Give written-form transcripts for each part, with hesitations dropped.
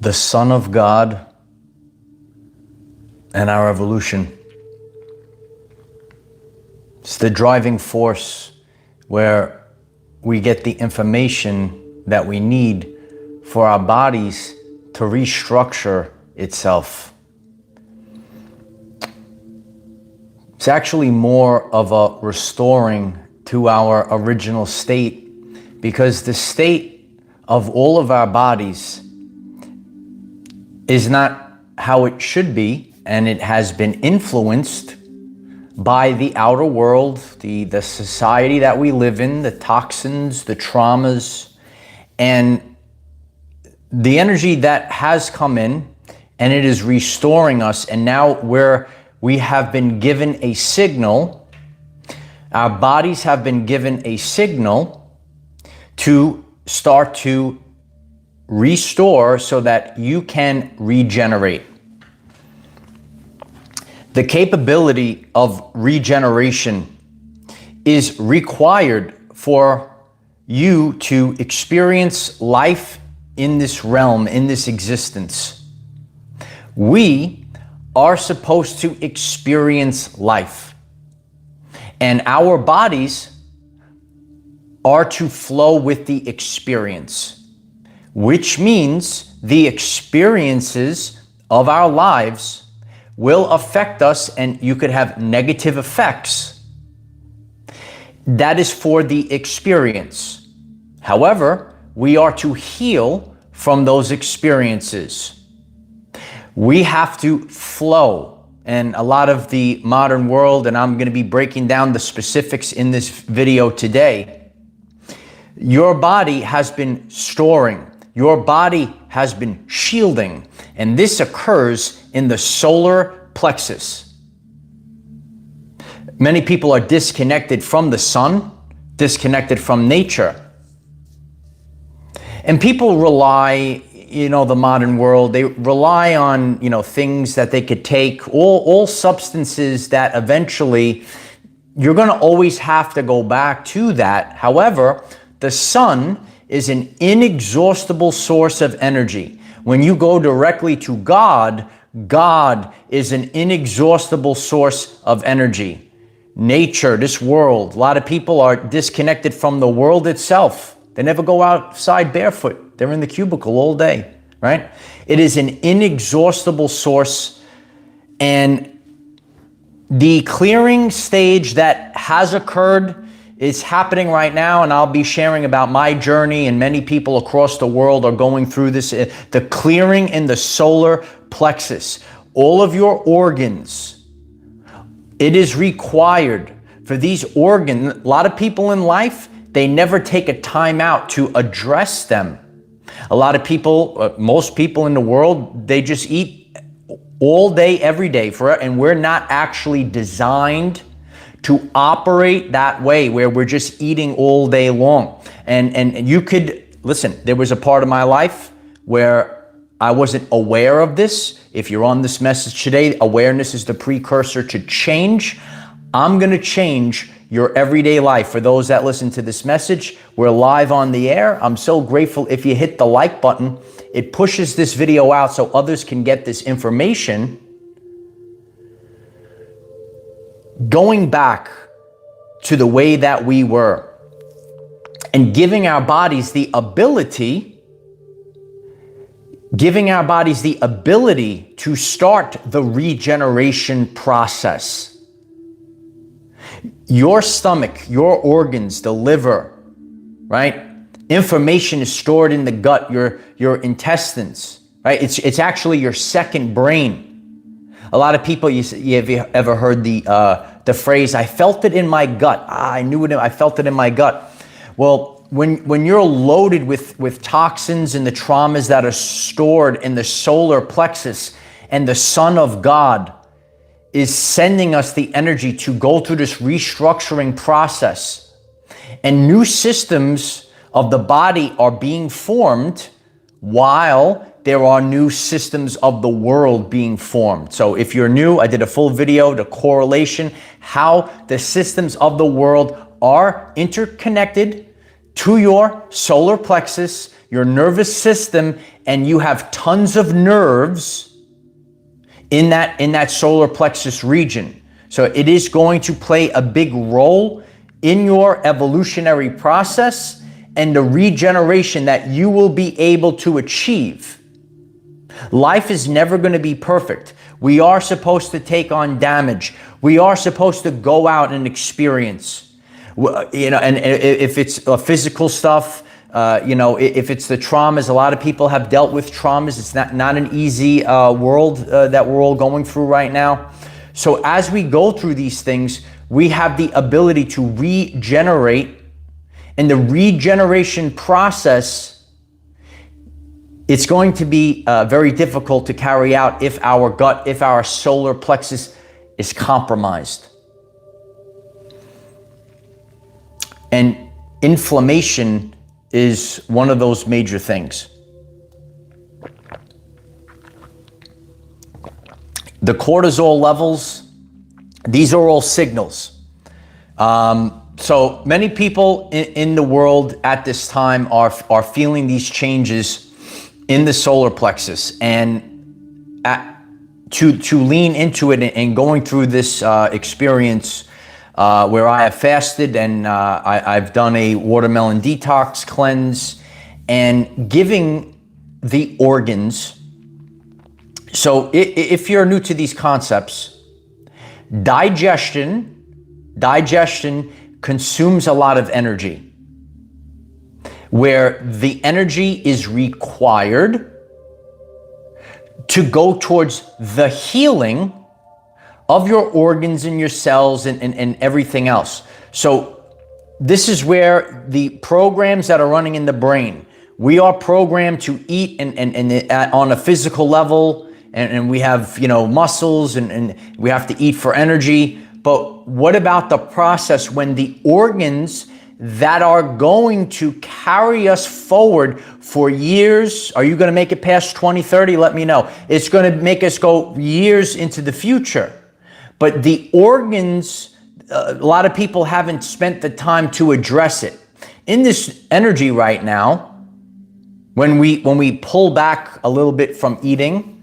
the Son of God and our evolution. It's the driving force where we get the information that we need for our bodies to restructure itself. It's actually more of a restoring to our original state, because the state of all of our bodies is not how it should be, and it has been influenced by the outer world, the society that we live in, the toxins, the traumas, and the energy that has come in, and it is restoring us. And now we have been given a signal, our bodies have been given a signal to start to restore so that you can regenerate. The capability of regeneration is required for you to experience life in this realm, in this existence. We are supposed to experience life, and our bodies are to flow with the experience, which means the experiences of our lives will affect us, and you could have negative effects. That is for the experience. However, we are to heal from those experiences. We have to flow. And a lot of the modern world, and I'm going to be breaking down the specifics in this video today, your body has been storing. Your body has been shielding, and this occurs in the solar plexus. Many people are disconnected from the sun, disconnected from nature. And people rely, the modern world, they rely on, things that they could take, all substances that eventually you're going to always have to go back to that. However, the sun is an inexhaustible source of energy. When you go directly to God, God is an inexhaustible source of energy. Nature, this world, a lot of people are disconnected from the world itself. They never go outside barefoot. They're in the cubicle all day, right? It is an inexhaustible source, and the clearing stage that has occurred is happening right now, and I'll be sharing about my journey, and many people across the world are going through this. The clearing in the solar plexus, all of your organs, it is required for these organs. A lot of people in life, they never take a time out to address them. A lot of people, most people in the world, they just eat all day, every day, and we're not actually designed to operate that way, where we're just eating all day long. And you could, listen, there was a part of my life where I wasn't aware of this. If you're on this message today, awareness is the precursor to change. I'm going to change your everyday life. For those that listen to this message, we're live on the air. I'm so grateful if you hit the like button. It pushes this video out so others can get this information. Going back to the way that we were and giving our bodies the ability to start the regeneration process. Your stomach, your organs, the liver, right? Information is stored in the gut, your intestines, right? It's actually your second brain. A lot of people, you have ever heard the phrase, I felt it in my gut. I knew it, I felt it in my gut. Well, when you're loaded with toxins and the traumas that are stored in the solar plexus, and the Son of God is sending us the energy to go through this restructuring process, and new systems of the body are being formed while there are new systems of the world being formed. So if you're new, I did a full video, the correlation, how the systems of the world are interconnected to your solar plexus, your nervous system, and you have tons of nerves in that solar plexus region. So it is going to play a big role in your evolutionary process and the regeneration that you will be able to achieve. Life is never going to be perfect. We are supposed to take on damage. We are supposed to go out and experience, and if it's physical stuff, if it's the traumas, a lot of people have dealt with traumas. It's not an easy world that we're all going through right now. So as we go through these things, we have the ability to regenerate, and the regeneration process, it's going to be very difficult to carry out if our solar plexus is compromised. And inflammation is one of those major things. The cortisol levels, these are all signals. So many people in the world at this time are feeling these changes in the solar plexus, and to lean into it and going through this experience where I have fasted and I've done a watermelon detox cleanse and giving the organs. So if you're new to these concepts, digestion consumes a lot of energy, where the energy is required to go towards the healing of your organs and your cells and everything else. So this is where the programs that are running in the brain, we are programmed to eat and on a physical level, and we have, muscles and we have to eat for energy. But what about the process when the organs that are going to carry us forward for years? Are you going to make it past 2030? Let me know. It's going to make us go years into the future. But the organs, a lot of people haven't spent the time to address it. In this energy right now, when we pull back a little bit from eating,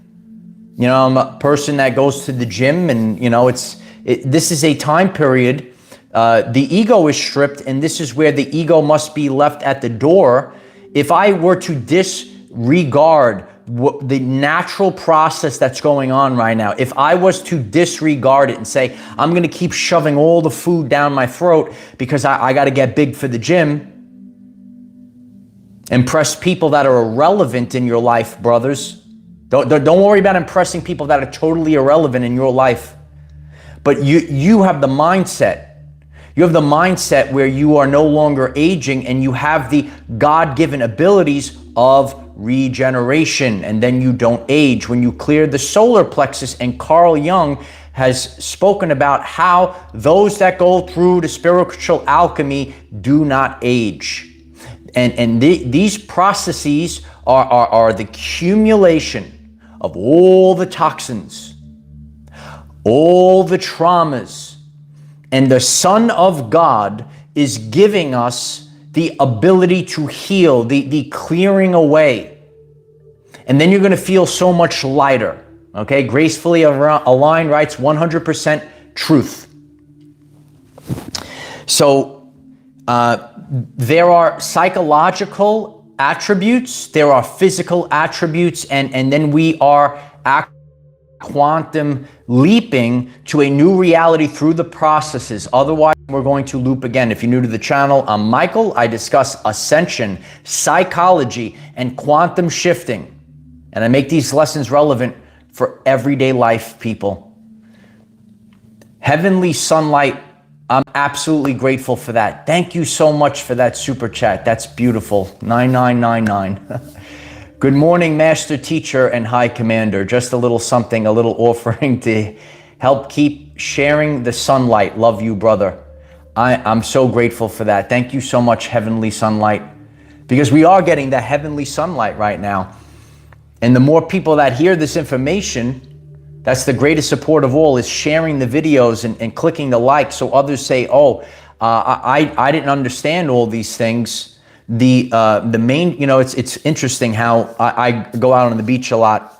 I'm a person that goes to the gym, and this is a time period. The ego is stripped, and this is where the ego must be left at the door. If I were to disregard the natural process that's going on right now, if I was to disregard it and say, I'm going to keep shoving all the food down my throat because I got to get big for the gym, impress people that are irrelevant in your life, brothers. Don't worry about impressing people that are totally irrelevant in your life. But you have the mindset. You have the mindset where you are no longer aging, and you have the God-given abilities of regeneration, and then you don't age when you clear the solar plexus. And Carl Jung has spoken about how those that go through the spiritual alchemy do not age. And these processes are the accumulation of all the toxins, all the traumas, and the Son of God is giving us the ability to heal, the clearing away. And then you're going to feel so much lighter. Okay, Gracefully Aligned writes 100% truth. So there are psychological attributes, there are physical attributes, and then we are quantum leaping to a new reality through the processes. Otherwise, we're going to loop again. If you're new to the channel, I'm Michael. I discuss ascension, psychology, and quantum shifting. And I make these lessons relevant for everyday life, people. Heavenly Sunlight, I'm absolutely grateful for that. Thank you so much for that super chat. That's beautiful. 9999. Good morning, Master Teacher and High Commander. Just a little something, a little offering to help keep sharing the sunlight. Love you, brother. I'm so grateful for that. Thank you so much, Heavenly Sunlight, because we are getting the heavenly sunlight right now. And the more people that hear this information, that's the greatest support of all, is sharing the videos and clicking the like, so others say, oh, I didn't understand all these things. the main, it's interesting how I go out on the beach a lot,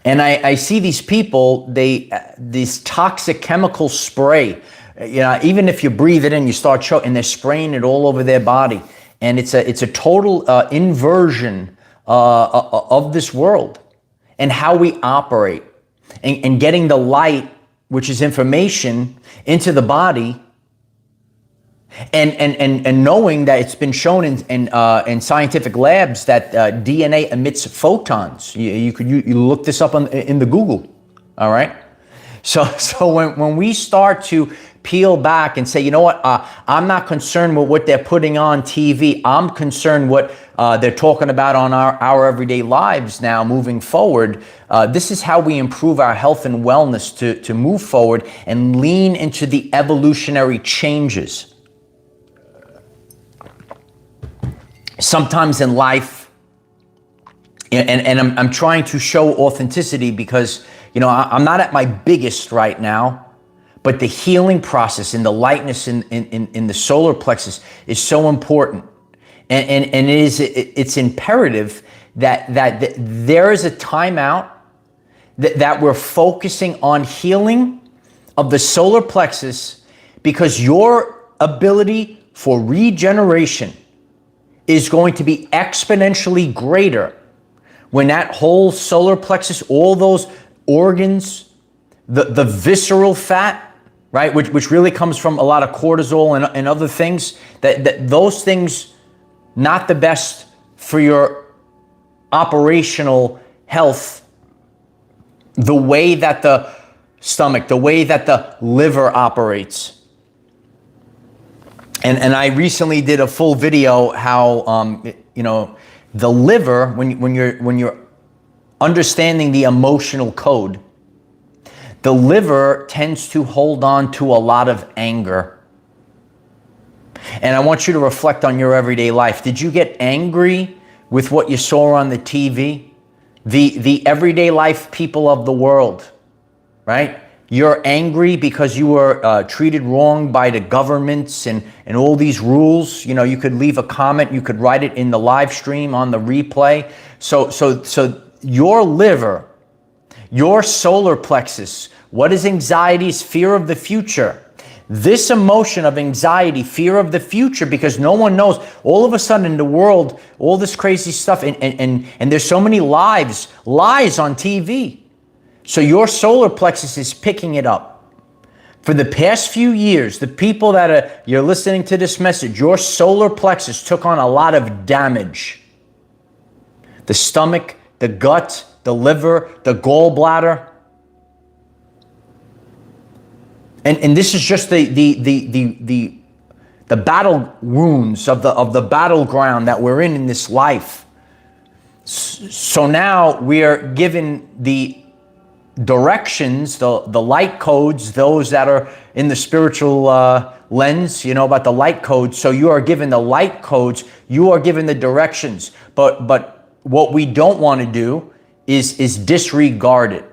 and I see these people, this toxic chemical spray, even if you breathe it in, you start choking, and they're spraying it all over their body. And it's a total inversion of this world and how we operate, and getting the light, which is information, into the body, and knowing that it's been shown in scientific labs that DNA emits photons. You look this up in the Google. All right. So when we start to peel back and say, you know what, I'm not concerned with what they're putting on TV. I'm concerned what they're talking about on our everyday lives now moving forward. This is how we improve our health and wellness to move forward and lean into the evolutionary changes. Sometimes in life, and I'm trying to show authenticity because, I'm not at my biggest right now, but the healing process and the lightness in the solar plexus is so important. And it's imperative that there is a timeout, that we're focusing on healing of the solar plexus, because your ability for regeneration is going to be exponentially greater when that whole solar plexus, all those organs, the visceral fat, right, which really comes from a lot of cortisol and other things, that those things, not the best for your operational health, the way that the stomach, the way that the liver operates. And I recently did a full video how the liver, when you're understanding the emotional code, the liver tends to hold on to a lot of anger. And I want you to reflect on your everyday life. Did you get angry with what you saw on the TV? The everyday life people of the world, right? You're angry because you were treated wrong by the governments and all these rules. You could leave a comment, you could write it in the live stream, on the replay. So your liver, your solar plexus, what is anxiety? Is fear of the future. This emotion of anxiety, fear of the future, because no one knows. All of a sudden in the world, all this crazy stuff, and there's so many lies on TV. So your solar plexus is picking it up. For the past few years, the people you're listening to this message, your solar plexus took on a lot of damage. The stomach, the gut, the liver, the gallbladder. And this is just the battle wounds of the battleground that we're in this life. So now we are given the directions, the light codes, those that are in the spiritual lens, about the light codes. So you are given the light codes, you are given the directions. But what we don't want to do is disregard it.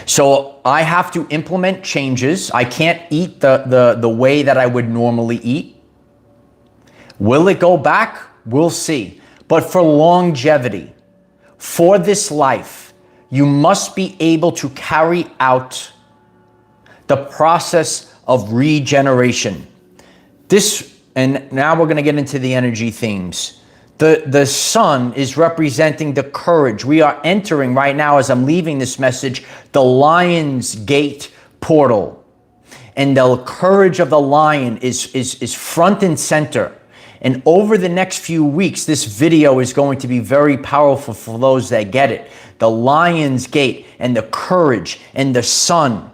So I have to implement changes. I can't eat the way that I would normally eat. Will it go back? We'll see. But for longevity, for this life, you must be able to carry out the process of regeneration. And now we're going to get into the energy themes. The sun is representing the courage. We are entering right now, as I'm leaving this message, the Lion's Gate portal. And the courage of the lion is front and center. And over the next few weeks, this video is going to be very powerful for those that get it. The Lion's Gate and the courage and the sun.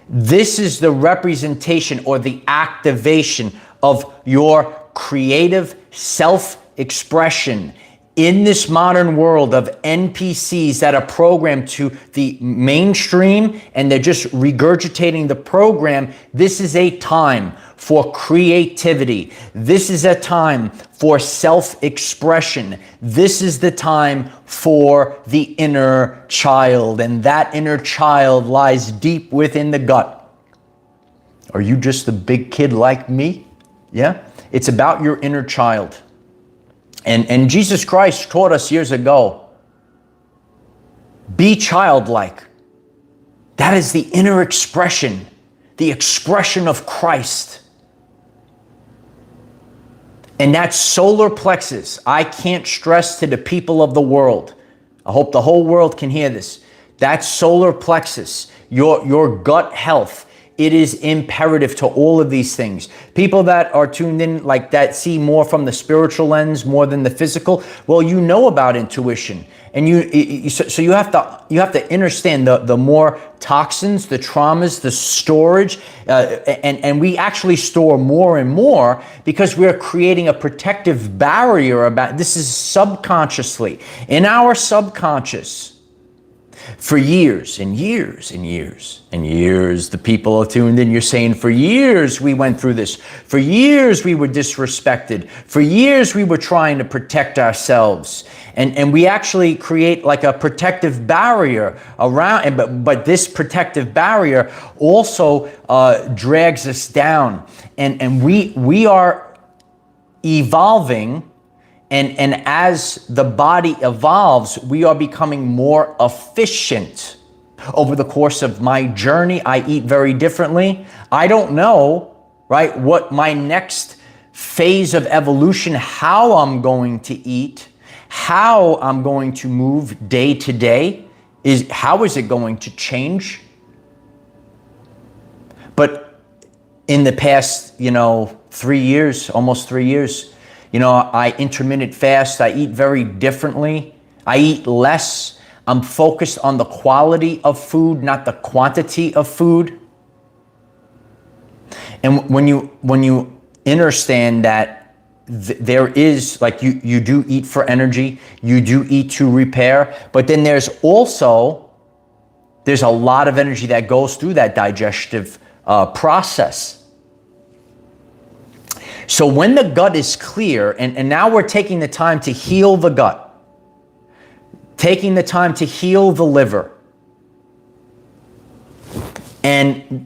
This is the representation or the activation of your creative self-expression in this modern world of NPCs that are programmed to the mainstream and they're just regurgitating the program. This is a time for creativity. This is a time for self-expression. This is the time for the inner child, and that inner child lies deep within the gut. Are you just a big kid like me? Yeah, it's about your inner child. And Jesus Christ taught us years ago, be childlike. That is the inner expression, the expression of Christ. And that solar plexus, I can't stress to the people of the world, I hope the whole world can hear this, that solar plexus, your gut health, it is imperative to all of these things. People that are tuned in like that see more from the spiritual lens more than the physical. Well, you know about intuition, and so you have to understand the more toxins, the traumas, the storage, and we actually store more and more because we're creating a protective barrier about this is subconsciously in our subconscious. For years and years and years and years, the people are tuned in. You're saying, for years we went through this. For years we were disrespected. For years we were trying to protect ourselves. And we actually create like a protective barrier around, but this protective barrier also drags us down. And we are evolving. And as the body evolves, we are becoming more efficient. Over the course of my journey, I eat very differently. I don't know, right, what my next phase of evolution, how I'm going to eat, how I'm going to move day to day, how is it going to change? But in the past, 3 years, almost 3 years, I intermittent fast. I eat very differently. I eat less. I'm focused on the quality of food, not the quantity of food. And when you understand that there is, like, you do eat for energy, you do eat to repair, but then there's a lot of energy that goes through that digestive process. So when the gut is clear, and now we're taking the time to heal the gut, taking the time to heal the liver. And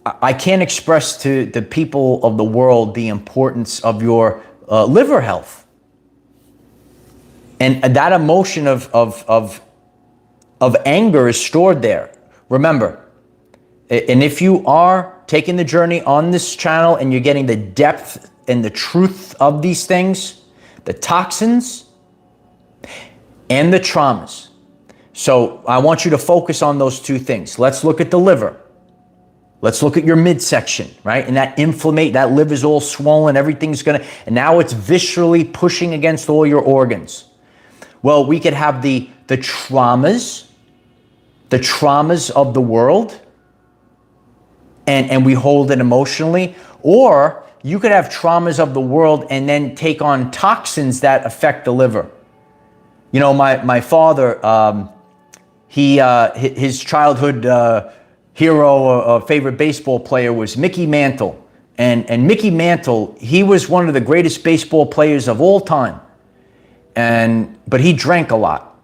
I can't express to the people of the world the importance of your liver health. And that emotion of anger is stored there. Remember, and if you are taking the journey on this channel and you're getting the depth and the truth of these things, the toxins and the traumas. So I want you to focus on those two things. Let's look at the liver. Let's look at your midsection, right? And that liver's all swollen, everything's and now it's viscerally pushing against all your organs. Well, we could have the traumas of the world, and we hold it emotionally, or you could have traumas of the world and then take on toxins that affect the liver. My father, his childhood hero, favorite baseball player was Mickey Mantle. And Mickey Mantle, he was one of the greatest baseball players of all time. But he drank a lot.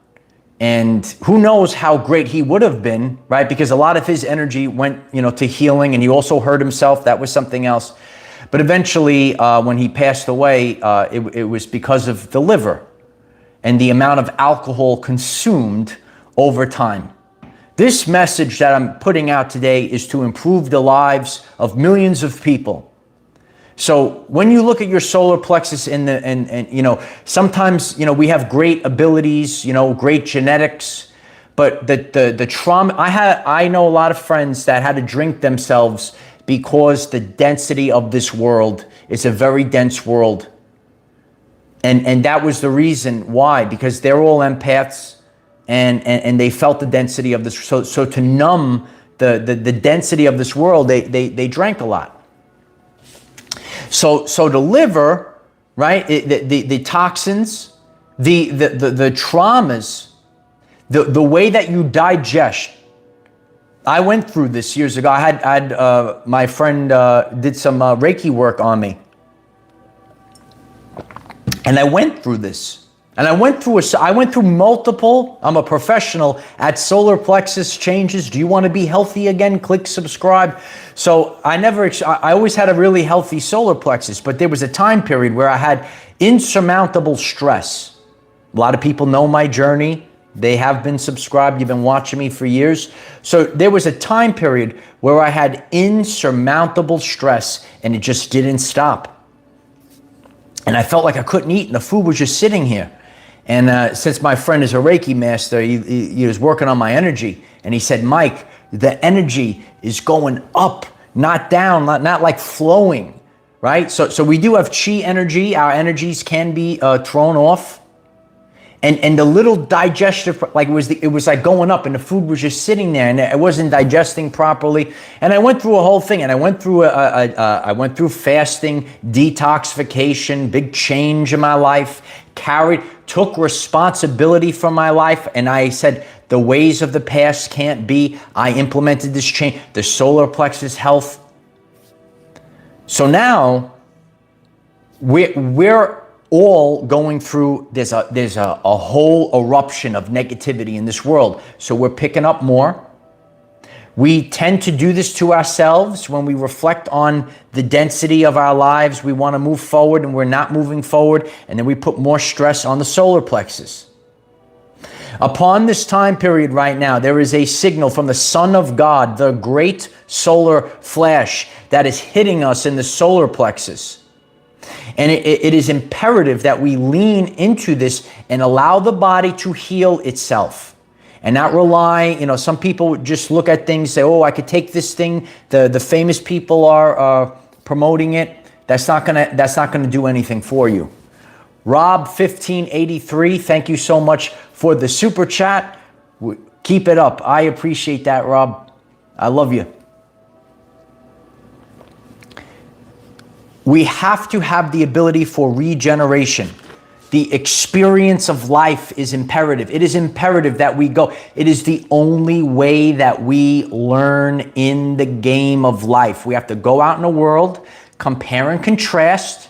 And who knows how great he would have been, right? Because a lot of his energy went, to healing, and he also hurt himself. That was something else. But eventually, when he passed away, it was because of the liver and the amount of alcohol consumed over time. This message that I'm putting out today is to improve the lives of millions of people. So when you look at your solar plexus and sometimes, we have great abilities, great genetics, but the trauma, I know a lot of friends that had to drink themselves because the density of this world is a very dense world. And that was the reason why, because they're all empaths and they felt the density of this. So to numb the density of this world, they drank a lot. So the liver, right, the toxins, the traumas, the way that you digest. I went through this years ago. I had my friend did some Reiki work on me. And I went through this. And I went through multiple, I'm a professional at solar plexus changes. Do you want to be healthy again? Click subscribe. So I always had a really healthy solar plexus, but there was a time period where I had insurmountable stress. A lot of people know my journey. They have been subscribed. You've been watching me for years. So there was a time period where I had insurmountable stress and it just didn't stop. And I felt like I couldn't eat and the food was just sitting here. And since my friend is a Reiki master, he was working on my energy. And he said, Mike, the energy is going up, not down, not like flowing, right? So we do have chi energy. Our energies can be thrown off. And the little digestive, like it was like going up and the food was just sitting there and it wasn't digesting properly. And I went through a whole thing and I went through fasting, detoxification, big change in my life, took responsibility for my life. And I said, the ways of the past can't be. I implemented this change, the solar plexus health. So now we're all going through, there's a whole eruption of negativity in this world. So we're picking up more. We tend to do this to ourselves when we reflect on the density of our lives. We want to move forward and we're not moving forward. And then we put more stress on the solar plexus. Upon this time period right now, there is a signal from the Son of God, the great solar flash that is hitting us in the solar plexus. And it is imperative that we lean into this and allow the body to heal itself and not rely, some people just look at things, say, oh, I could take this thing. The famous people are promoting it. That's not gonna do anything for you. Rob 1583, thank you so much for the super chat. Keep it up. I appreciate that, Rob. I love you. We have to have the ability for regeneration. The experience of life is imperative. It is imperative that we go. It is the only way that we learn in the game of life. We have to go out in the world, compare and contrast.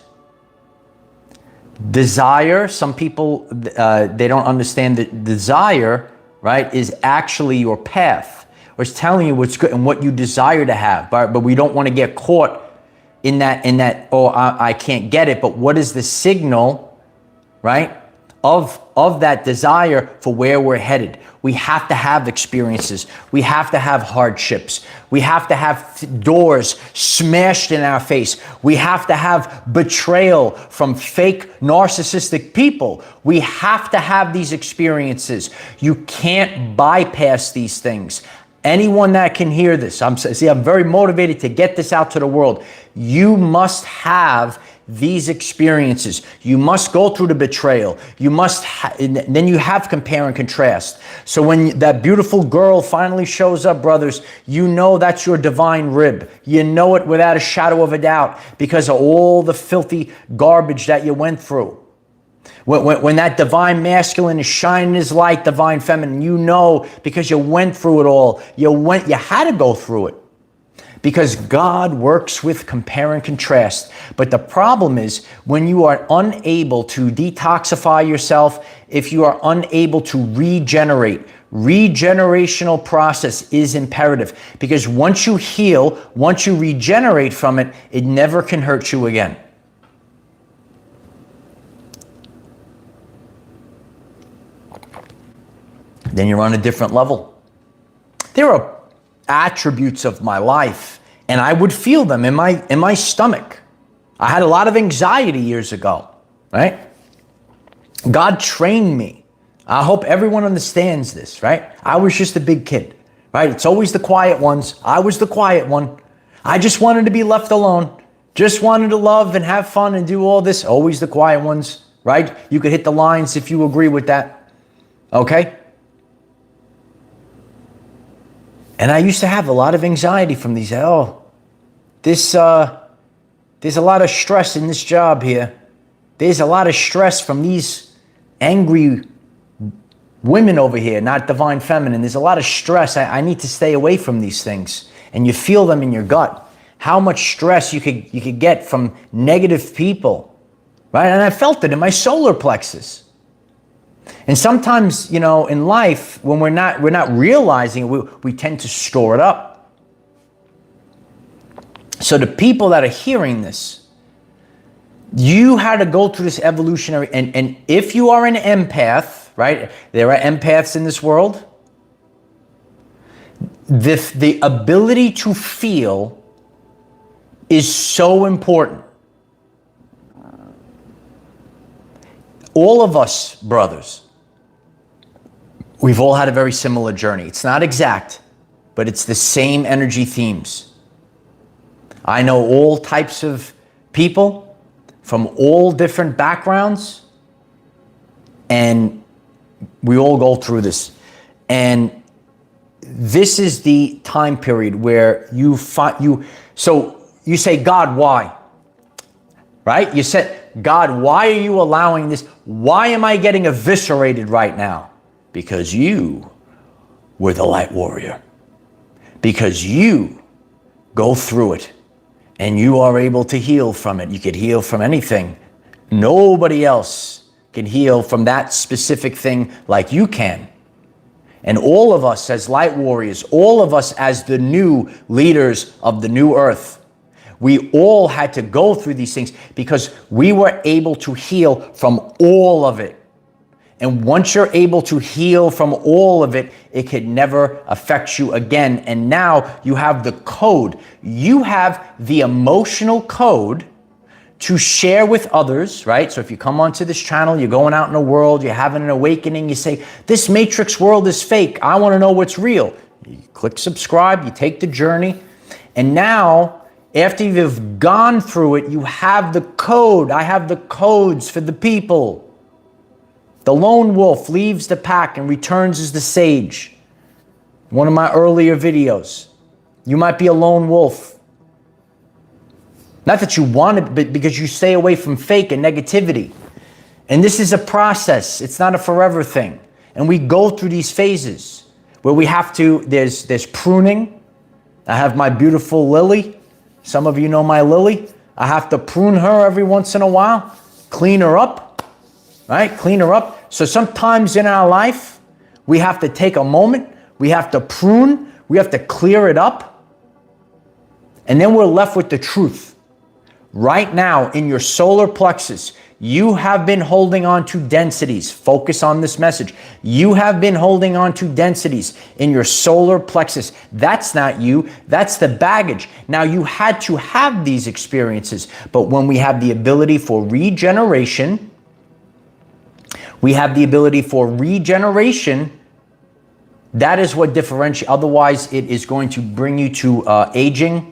Desire, some people, they don't understand that desire, right, is actually your path. Or it's telling you what's good and what you desire to have. But we don't want to get caught in that, oh, I can't get it. But what is the signal, right, of that desire for where we're headed? We have to have experiences. We have to have hardships. We have to have doors smashed in our face. We have to have betrayal from fake narcissistic people. We have to have these experiences. You can't bypass these things. Anyone that can hear this, I'm very motivated to get this out to the world. You must have these experiences. You must go through the betrayal. You must, then you have compare and contrast. So when that beautiful girl finally shows up, brothers, you know that's your divine rib. You know it without a shadow of a doubt because of all the filthy garbage that you went through. When that divine masculine is shining his light, divine feminine, you know because you went through it all. You had to go through it. Because God works with compare and contrast. But the problem is when you are unable to detoxify yourself, if you are unable to regenerate, regenerational process is imperative. Because once you heal, once you regenerate from it, it never can hurt you again. Then you're on a different level. There are attributes of my life, and I would feel them in my stomach. I had a lot of anxiety years ago, right? God trained me. I hope everyone understands this, right? I was just a big kid, right? It's always the quiet ones. I was the quiet one. I just wanted to be left alone. Just wanted to love and have fun and do all this. Always the quiet ones, right? You could hit the lines if you agree with that, okay? And I used to have a lot of anxiety from these. There's a lot of stress in this job here. There's a lot of stress from these angry women over here, not divine feminine. There's a lot of stress. I need to stay away from these things. And you feel them in your gut. How much stress you could get from negative people, right? And I felt it in my solar plexus. And sometimes, in life, when we're not realizing it, we tend to store it up. So the people that are hearing this, you had to go through this evolutionary, and if you are an empath, right? There are empaths in this world. The ability to feel is so important. All of us, brothers, we've all had a very similar journey. It's not exact, but it's the same energy themes. I know all types of people from all different backgrounds, and we all go through this. And this is the time period where so you say, God, why? Right? You said, God, why are you allowing this? Why am I getting eviscerated right now? Because you were the light warrior. Because you go through it and you are able to heal from it. You could heal from anything. Nobody else can heal from that specific thing like you can. And all of us as light warriors, all of us as the new leaders of the new earth, we all had to go through these things because we were able to heal from all of it. And once you're able to heal from all of it, it could never affect you again. And now you have the code. You have the emotional code to share with others, right? So if you come onto this channel, you're going out in the world, you're having an awakening, you say, this matrix world is fake. I want to know what's real. You click subscribe, you take the journey. And now, after you've gone through it, you have the code. I have the codes for the people. The lone wolf leaves the pack and returns as the sage. One of my earlier videos. You might be a lone wolf. Not that you want it, but because you stay away from fake and negativity. And this is a process. It's not a forever thing. And we go through these phases where we have to, there's pruning. I have my beautiful Lily. Some of you know my Lily. I have to prune her every once in a while, clean her up, right? Clean her up. So sometimes in our life, we have to take a moment, we have to prune, we have to clear it up, and then we're left with the truth. Right now in your solar plexus, you have been holding on to densities. Focus on this message. You have been holding on to densities in your solar plexus. That's not you. That's the baggage. Now, you had to have these experiences, but when we have the ability for regeneration, that is what differentiates. Otherwise, it is going to bring you to aging.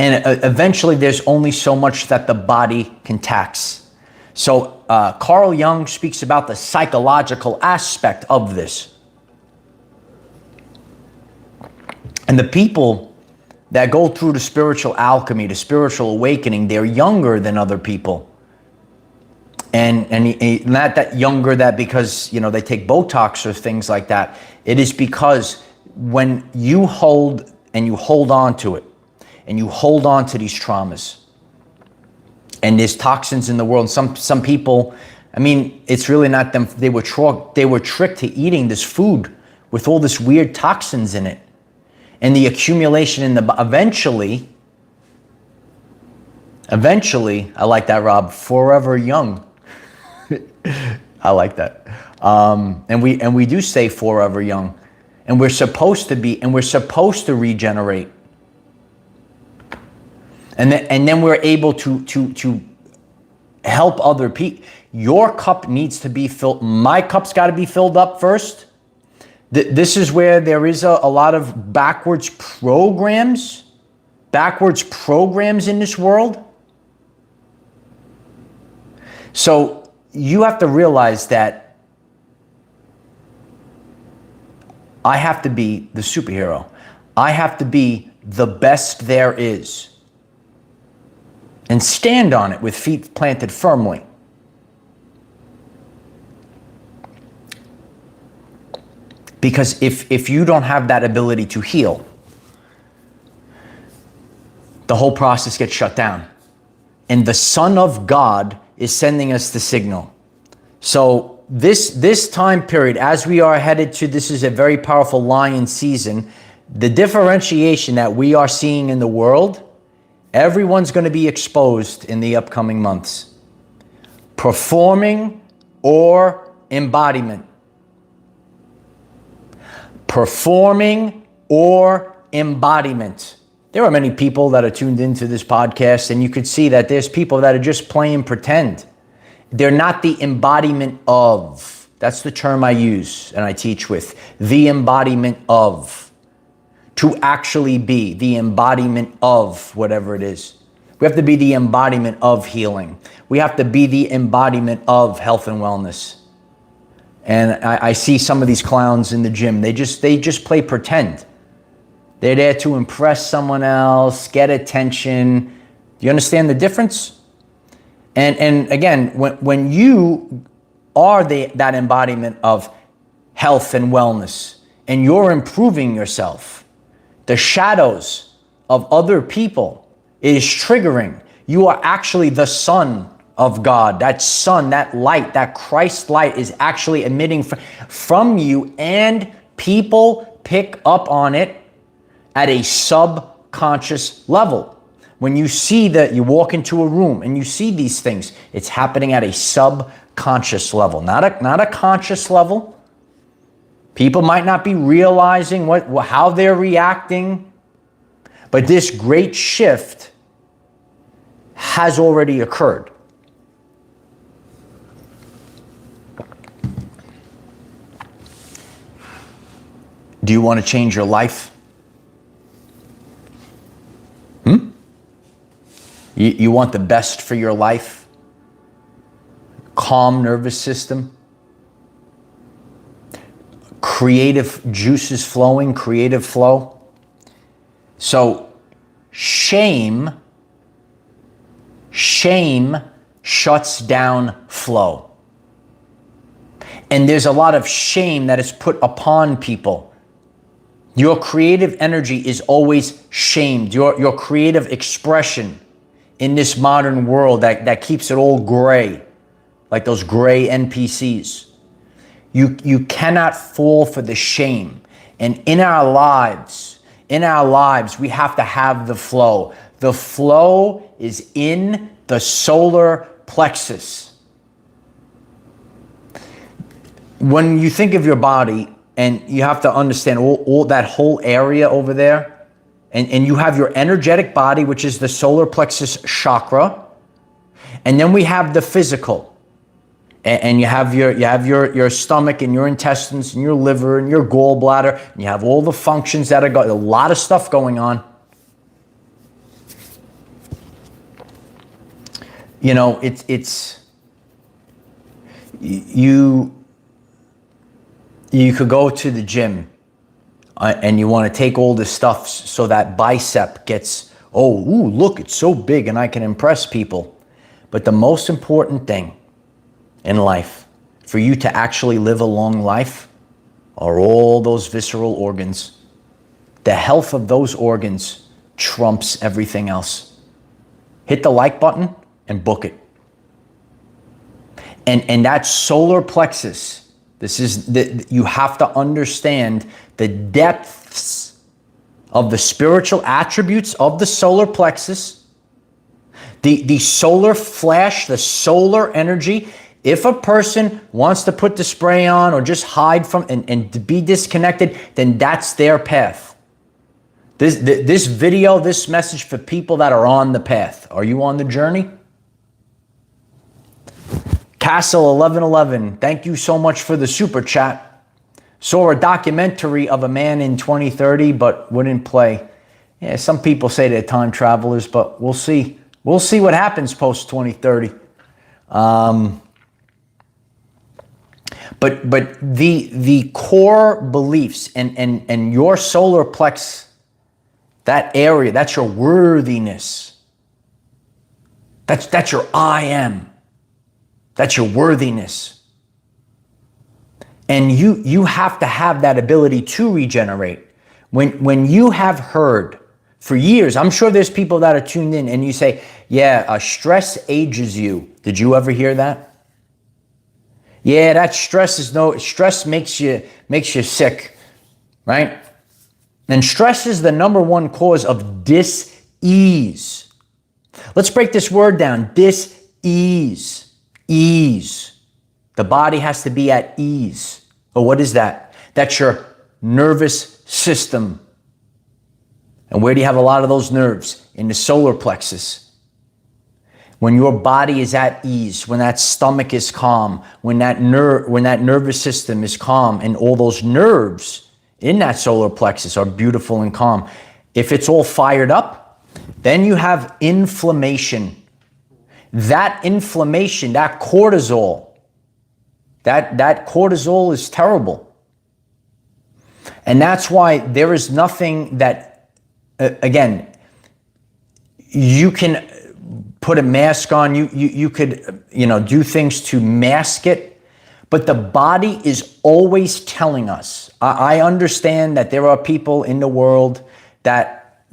And eventually, there's only so much that the body can tax. So Carl Jung speaks about the psychological aspect of this. And the people that go through the spiritual alchemy, the spiritual awakening, they're younger than other people. And not that younger that because, they take Botox or things like that. It is because when you hold on to it, and you hold on to these traumas, and there's toxins in the world. Some people, it's really not them. They were tricked to eating this food with all this weird toxins in it, and the accumulation in the eventually, I like that, Rob. Forever young. I like that. And we do stay forever young, and we're supposed to be, and we're supposed to regenerate. And then we're able to help other people. Your cup needs to be filled. My cup's got to be filled up first. This is where there is a lot of backwards programs in this world. So you have to realize that I have to be the superhero. I have to be the best there is. And stand on it with feet planted firmly. Because if you don't have that ability to heal, the whole process gets shut down. And the Son of God is sending us the signal. So this time period, as we are headed to, this is a very powerful lion season, the differentiation that we are seeing in the world, everyone's going to be exposed in the upcoming months. Performing or embodiment. Performing or embodiment. There are many people that are tuned into this podcast, and you could see that there's people that are just playing pretend. They're not the embodiment of. That's the term I use and I teach with. The embodiment of. To actually be the embodiment of whatever it is. We have to be the embodiment of healing. We have to be the embodiment of health and wellness. And I see some of these clowns in the gym. They just play pretend. They're there to impress someone else, get attention. Do you understand the difference? And again, when you are that embodiment of health and wellness, and you're improving yourself, the shadows of other people is triggering. You are actually the Son of God. That sun, that light, that Christ light is actually emitting from you, and people pick up on it at a subconscious level. When you see that, you walk into a room and you see these things, it's happening at a subconscious level, not a conscious level. People might not be realizing how they're reacting, but this great shift has already occurred. Do you want to change your life? You want the best for your life? Calm nervous system? Creative juices flowing, creative flow. So shame shuts down flow. And there's a lot of shame that is put upon people. Your creative energy is always shamed. Your creative expression in this modern world that keeps it all gray, like those gray NPCs. You cannot fall for the shame. And in our lives, we have to have the flow. The flow is in the solar plexus. When you think of your body, and you have to understand all that whole area over there, and you have your energetic body, which is the solar plexus chakra, and then we have the physical. And you have your stomach and your intestines and your liver and your gallbladder, and you have all the functions that are a lot of stuff going on. You know, you could go to the gym and you want to take all this stuff so that bicep gets, look, it's so big and I can impress people. But the most important thing in life, for you to actually live a long life, are all those visceral organs. The health of those organs trumps everything else. Hit the like button and book it. And that solar plexus, you have to understand the depths of the spiritual attributes of the solar plexus, the solar flash, the solar energy. If a person wants to put the spray on or just hide from and to be disconnected, then that's their path. This video, this message for people that are on the path. Are you on the journey? Castle 1111, thank you so much for the super chat. Saw a documentary of a man in 2030, but wouldn't play. Yeah, some people say they're time travelers, but we'll see. We'll see what happens post 2030. But the core beliefs and your solar plex, that area, that's your worthiness. That's your I am. That's your worthiness. And you have to have that ability to regenerate. When you have heard for years, I'm sure there's people that are tuned in and you say, stress ages you. Did you ever hear that? Yeah, that stress makes you sick, right? And stress is the number one cause of dis-ease. Let's break this word down. Dis-ease. Ease. The body has to be at ease. But what is that? That's your nervous system. And where do you have a lot of those nerves? In the solar plexus. When your body is at ease, when that stomach is calm, when that nervous system is calm, and all those nerves in that solar plexus are beautiful and calm. If it's all fired up, then you have inflammation. That inflammation, that cortisol is terrible. And that's why there is nothing that, again, you can put a mask on, you could, do things to mask it, but the body is always telling us. I understand that there are people in the world that,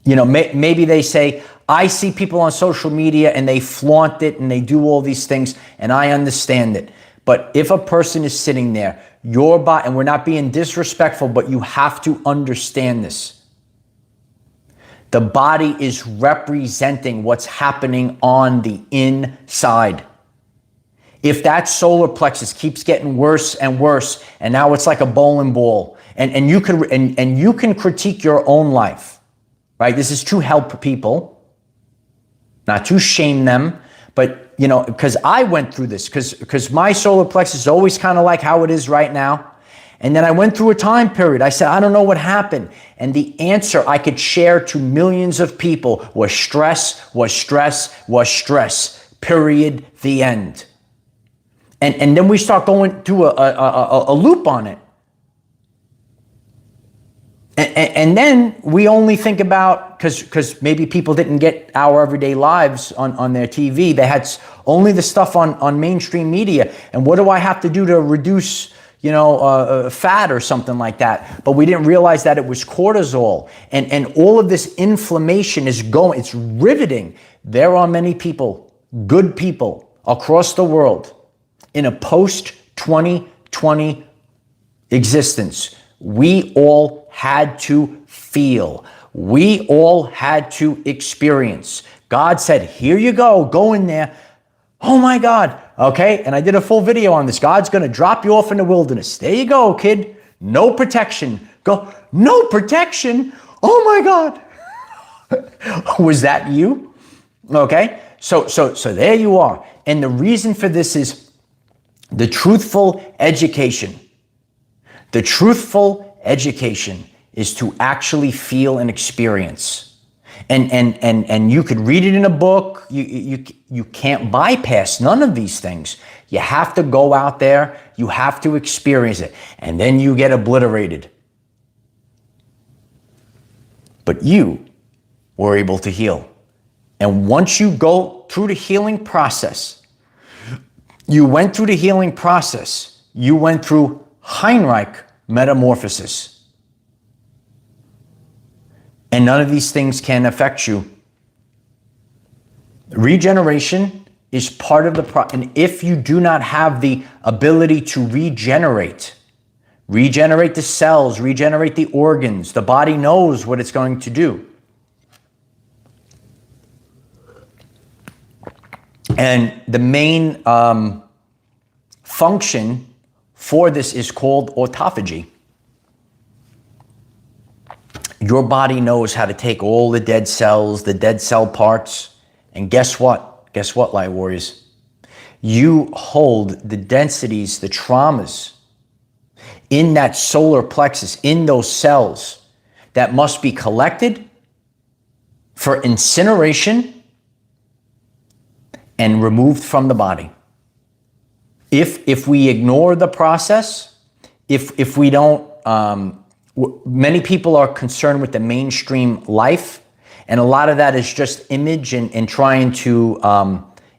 maybe they say, I see people on social media and they flaunt it and they do all these things, and I understand it. But if a person is sitting there, your body, and we're not being disrespectful, but you have to understand this. The body is representing what's happening on the inside. If that solar plexus keeps getting worse and worse, and now it's like a bowling ball, and you can critique your own life, right? This is to help people, not to shame them, but because I went through this, because my solar plexus is always kind of like how it is right now. And then I went through a time period. I said, I don't know what happened. And the answer I could share to millions of people was stress, was stress, was stress, period, the end. And then we start going through a loop on it. And then we only think about, because maybe people didn't get Our Everyday Lives on their TV. They had only the stuff on mainstream media. And what do I have to do to reduce fat or something like that? But we didn't realize that it was cortisol. And all of this inflammation it's riveting. There are many people, good people across the world in a post-2020 existence. We all had to feel. We all had to experience. God said, here you go in there. Oh my God. Okay, and I did a full video on this. God's going to drop you off in the wilderness. There you go, kid. No protection. Go, no protection? Oh my God. Was that you? Okay, so there you are. And the reason for this is the truthful education. The truthful education is to actually feel and experience. And you could read it in a book. You can't bypass none of these things. You have to go out there. You have to experience it. And then you get obliterated. But you were able to heal. And once you go through the healing process, you went through Heinrich metamorphosis. And none of these things can affect you. Regeneration is part of the process. And if you do not have the ability to regenerate the cells, regenerate the organs, the body knows what it's going to do. And the main function for this is called autophagy. Your body knows how to take all the dead cells, the dead cell parts, and guess what? Guess what, Light Warriors? You hold the densities, the traumas in that solar plexus, in those cells that must be collected for incineration and removed from the body. If we ignore the process, if we don't, many people are concerned with the mainstream life, and a lot of that is just image and trying to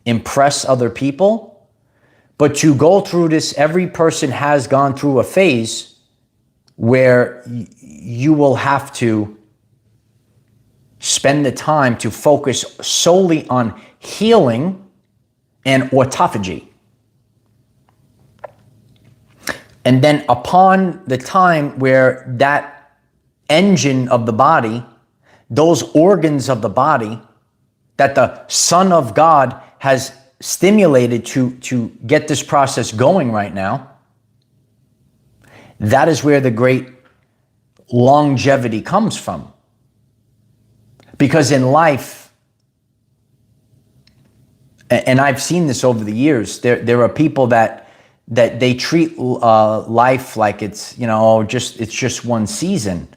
impress other people. But to go through this, every person has gone through a phase where you will have to spend the time to focus solely on healing and autophagy. And then upon the time where that engine of the body, those organs of the body that the Son of God has stimulated to get this process going right now, that is where the great longevity comes from. Because in life, and I've seen this over the years, there are people that they treat life like it's, it's just one season.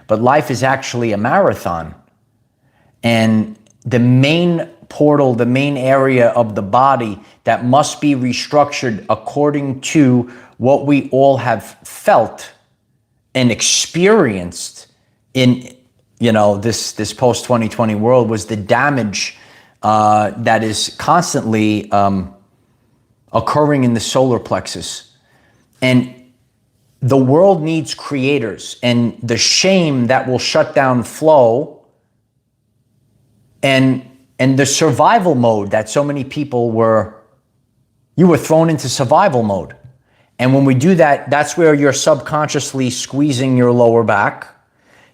But life is actually a marathon. And the main portal, the main area of the body that must be restructured according to what we all have felt and experienced in, this post-2020 world was the damage that is constantly occurring in the solar plexus. And the world needs creators, and the shame that will shut down flow and the survival mode that so many people you were thrown into survival mode. And when we do that, that's where you're subconsciously squeezing your lower back.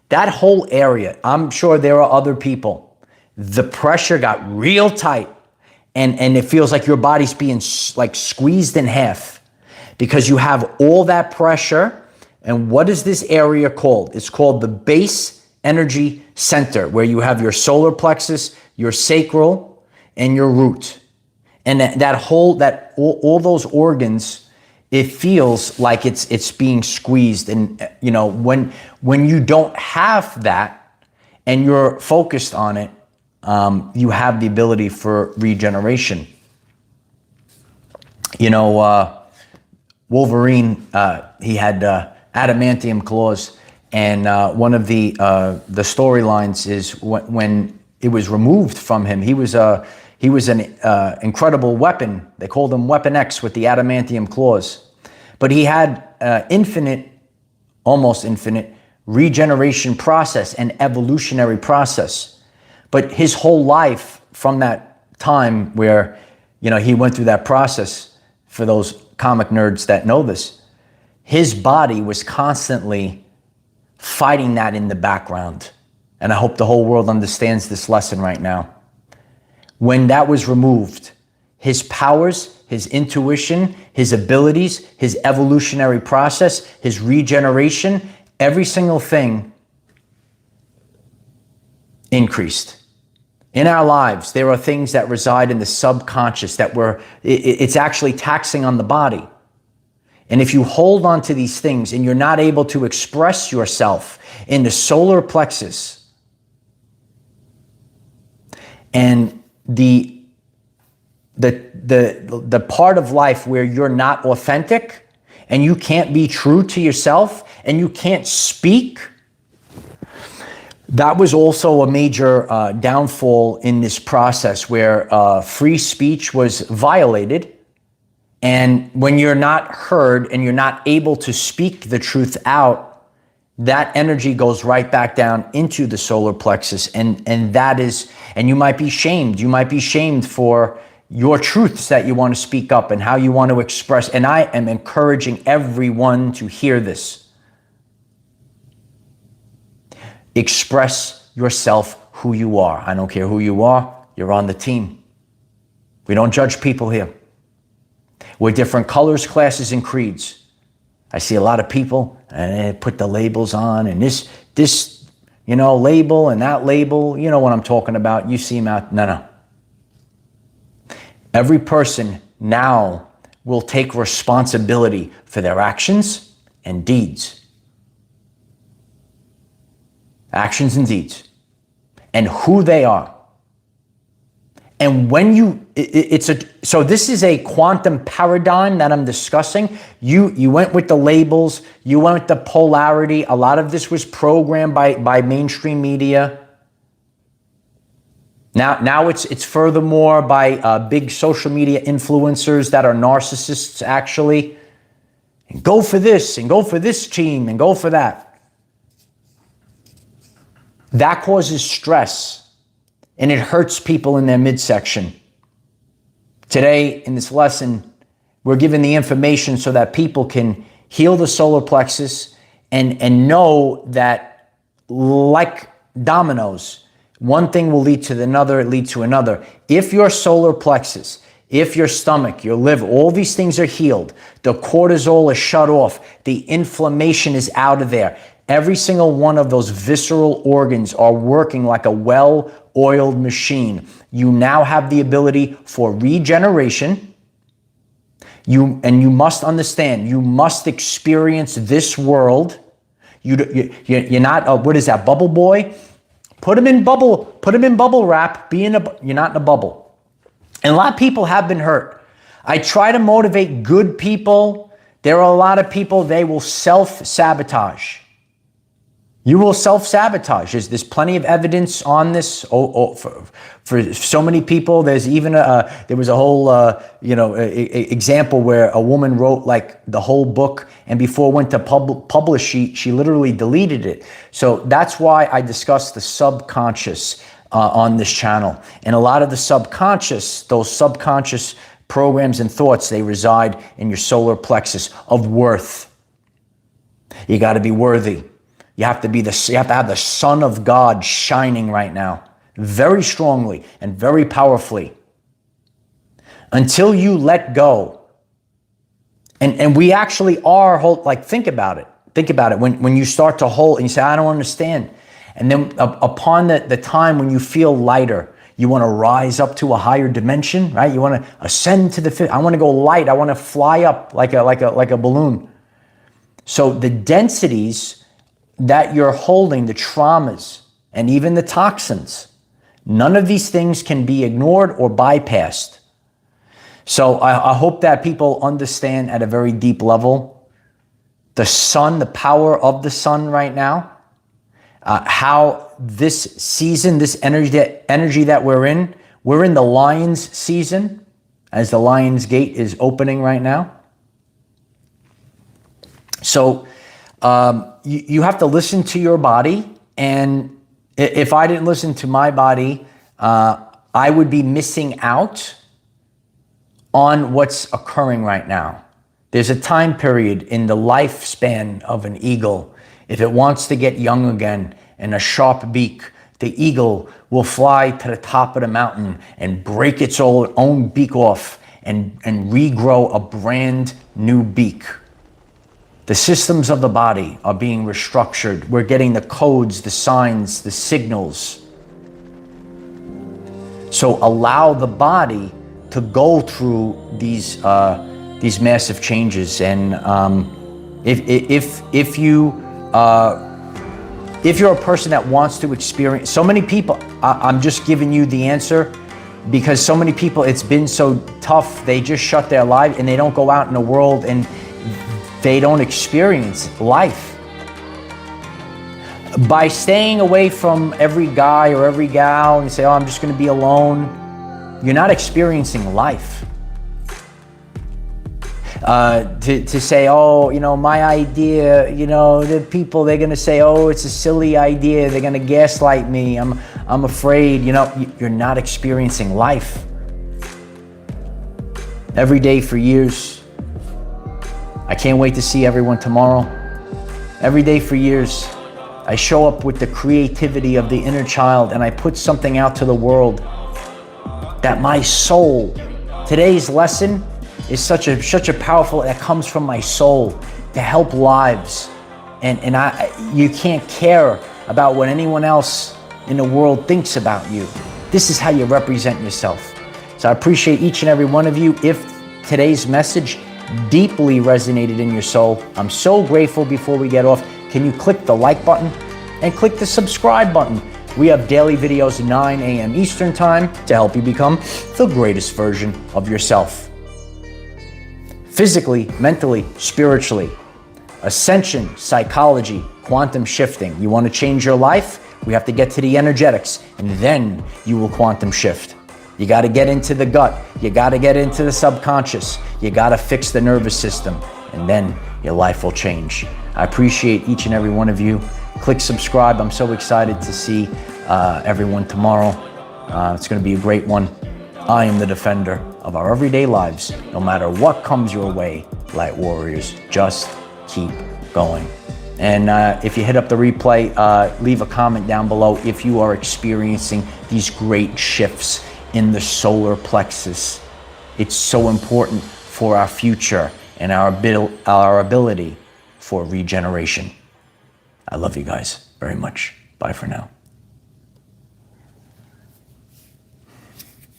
That whole area, I'm sure there are other people. The pressure got real tight, and it feels like your body's being like squeezed in half because you have all that pressure. And what is this area called? It's called the base energy center, where you have your solar plexus, your sacral, and your root. And all those organs, it feels like it's being squeezed. And when you don't have that and you're focused on it, you have the ability for regeneration. Wolverine, he had adamantium claws, and one of the storylines is when it was removed from him. He was an incredible weapon. They called him Weapon X with the adamantium claws. But he had almost infinite regeneration process and evolutionary process. But his whole life from that time where, he went through that process, for those comic nerds that know this, his body was constantly fighting that in the background. And I hope the whole world understands this lesson right now. When that was removed, his powers, his intuition, his abilities, his evolutionary process, his regeneration, every single thing increased. In our lives, there are things that reside in the subconscious it's actually taxing on the body. And if you hold on to these things and you're not able to express yourself in the solar plexus, and the part of life where you're not authentic and you can't be true to yourself and you can't speak, that was also a major downfall in this process, where free speech was violated. And when you're not heard and you're not able to speak the truth out, that energy goes right back down into the solar plexus. And you might be shamed. You might be shamed for your truths that you want to speak up and how you want to express. And I am encouraging everyone to hear this. Express yourself who you are. I don't care who you are. You're on the team. We don't judge people here. We're different colors, classes, and creeds. I see a lot of people and they put the labels on, and this label and that label. You know what I'm talking about. You see them out. No. Every person now will take responsibility for their actions and deeds. Actions and deeds. And who they are. And when so this is a quantum paradigm that I'm discussing. You went with the labels, you went with the polarity. A lot of this was programmed by mainstream media. Now it's furthermore by big social media influencers that are narcissists, actually. And go for this, and go for this team, and go for that. That causes stress, and it hurts people in their midsection. Today, in this lesson, we're given the information so that people can heal the solar plexus, and know that, like dominoes, one thing will lead to another, lead to another. If your solar plexus, if your stomach, your liver, all these things are healed, the cortisol is shut off, the inflammation is out of there, every single one of those visceral organs are working like a well-oiled machine. You now have the ability for regeneration. You must understand, you must experience this world. You're not, what is that, bubble boy? Put him in bubble wrap, you're not in a bubble. And a lot of people have been hurt. I try to motivate good people. There are a lot of people, they will self-sabotage. You will self-sabotage. There's plenty of evidence on this for so many people. There's even there was a whole example where a woman wrote like the whole book, and before it went to publish, she literally deleted it. So that's why I discuss the subconscious on this channel. And a lot of the subconscious, those subconscious programs and thoughts, they reside in your solar plexus of worth. You got to be worthy. You have to have the Son of God shining right now, very strongly and very powerfully. Until you let go. And we actually are, think about it. Think about it. When you start to hold and you say, I don't understand. And then upon the time when you feel lighter, you want to rise up to a higher dimension, right? You want to ascend to the fifth. I want to go light. I want to fly up like a balloon. So the densities that you're holding, the traumas and even the toxins, none of these things can be ignored or bypassed. So I hope that people understand at a very deep level the sun, the power of the sun right now, how this season, this energy that we're in the lion's season, as the lion's gate is opening right now. So you have to listen to your body, and if I didn't listen to my body, I would be missing out on what's occurring right now. There's a time period in the lifespan of an eagle. If it wants to get young again and a sharp beak, the eagle will fly to the top of the mountain and break its own beak off and regrow a brand new beak. The systems of the body are being restructured. We're getting the codes, the signs, the signals. So allow the body to go through these massive changes. And if you're a person that wants to experience, so many people, I'm just giving you the answer because so many people, it's been so tough. They just shut their life and they don't go out in the world and they don't experience life. By staying away from every guy or every gal and say, oh, I'm just going to be alone, you're not experiencing life. To say, oh, my idea, the people, they're going to say, oh, it's a silly idea. They're going to gaslight me. I'm afraid, you're not experiencing life. Every day for years. I can't wait to see everyone tomorrow. Every day for years, I show up with the creativity of the inner child and I put something out to the world that my soul, today's lesson is such a powerful, that comes from my soul to help lives. And you can't care about what anyone else in the world thinks about you. This is how you represent yourself. So I appreciate each and every one of you. If today's message deeply resonated in your soul, I'm so grateful. Before we get off, can you click the like button and click the subscribe button? We have daily videos at 9 a.m. Eastern time to help you become the greatest version of yourself. Physically, mentally, spiritually, ascension, psychology, quantum shifting. You want to change your life? We have to get to the energetics, and then you will quantum shift. You got to get into the gut. You got to get into the subconscious. You got to fix the nervous system, and then your life will change. I appreciate each and every one of you. Click subscribe. I'm so excited to see everyone tomorrow. It's going to be a great one. I am the defender of our everyday lives. No matter what comes your way, light warriors, just keep going. And if you hit up the replay, leave a comment down below if you are experiencing these great shifts in the solar plexus. It's so important for our future and our ability for regeneration. I love you guys very much. Bye for now.